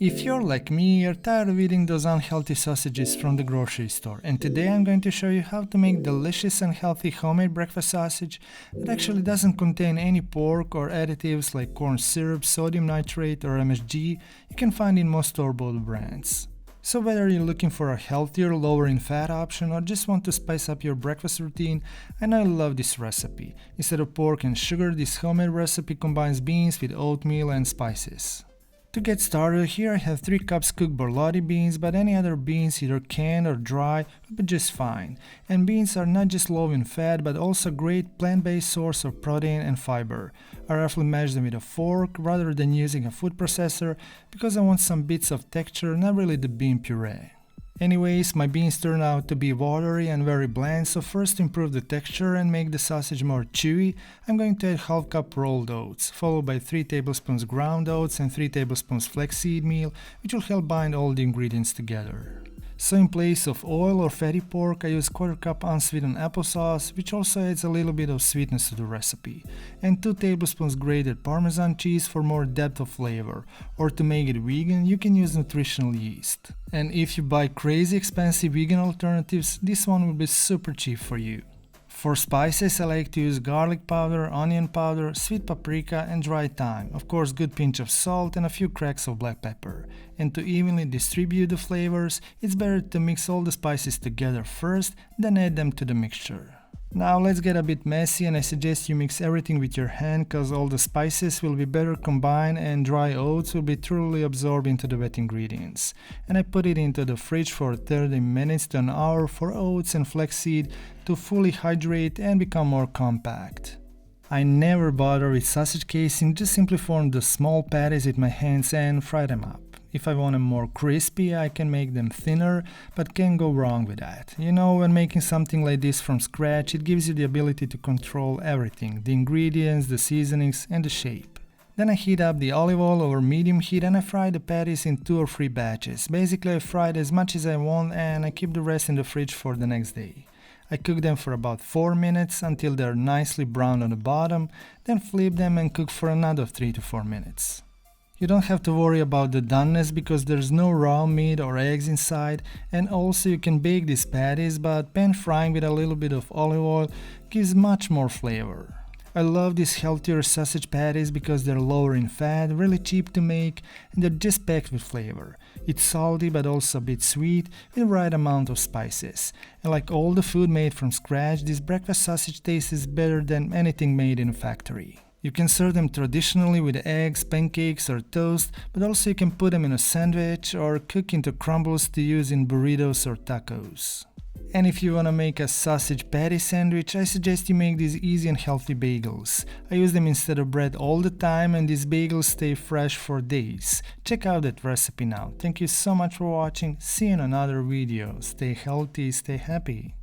If you're like me, you're tired of eating those unhealthy sausages from the grocery store, and today I'm going to show you how to make delicious and healthy homemade breakfast sausage that actually doesn't contain any pork or additives like corn syrup, sodium nitrate or MSG you can find in most store-bought brands. So whether you're looking for a healthier, lower in fat option or just want to spice up your breakfast routine, I love this recipe. Instead of pork and sugar, this homemade recipe combines beans with oatmeal and spices. To get started, here I have 3 cups cooked borlotti beans, but any other beans, either canned or dry, would be just fine. And beans are not just low in fat, but also a great plant-based source of protein and fiber. I roughly mash them with a fork rather than using a food processor because I want some bits of texture, not really the bean puree. Anyways, my beans turned out to be watery and very bland, so first to improve the texture and make the sausage more chewy, I'm going to add half cup rolled oats, followed by 3 tablespoons ground oats and 3 tablespoons flaxseed meal, which will help bind all the ingredients together. So in place of oil or fatty pork, I use 1/4 cup unsweetened applesauce, which also adds a little bit of sweetness to the recipe, and 2 tablespoons grated Parmesan cheese for more depth of flavor, or to make it vegan, you can use nutritional yeast. And if you buy crazy expensive vegan alternatives, this one will be super cheap for you. For spices, I like to use garlic powder, onion powder, sweet paprika and dry thyme, of course good pinch of salt and a few cracks of black pepper. And to evenly distribute the flavors, it's better to mix all the spices together first, then add them to the mixture. Now let's get a bit messy, and I suggest you mix everything with your hand cause all the spices will be better combined and dry oats will be truly absorbed into the wet ingredients. And I put it into the fridge for 30 minutes to an hour for oats and flaxseed to fully hydrate and become more compact. I never bother with sausage casing, just simply form the small patties with my hands and fry them up. If I want them more crispy, I can make them thinner, but can't go wrong with that. You know, when making something like this from scratch, it gives you the ability to control everything, the ingredients, the seasonings, and the shape. Then I heat up the olive oil over medium heat and I fry the patties in 2 or 3 batches. Basically, I fry it as much as I want and I keep the rest in the fridge for the next day. I cook them for about 4 minutes until they're nicely browned on the bottom, then flip them and cook for another 3 to 4 minutes. You don't have to worry about the doneness because there's no raw meat or eggs inside, and also you can bake these patties, but pan frying with a little bit of olive oil gives much more flavor. I love these healthier sausage patties because they're lower in fat, really cheap to make, and they're just packed with flavor. It's salty but also a bit sweet with the right amount of spices. And like all the food made from scratch, this breakfast sausage tastes better than anything made in a factory. You can serve them traditionally with eggs, pancakes or toast, but also you can put them in a sandwich or cook into crumbles to use in burritos or tacos. And if you want to make a sausage patty sandwich, I suggest you make these easy and healthy bagels. I use them instead of bread all the time and these bagels stay fresh for days. Check out that recipe now. Thank you so much for watching. See you in another video. Stay healthy, stay happy.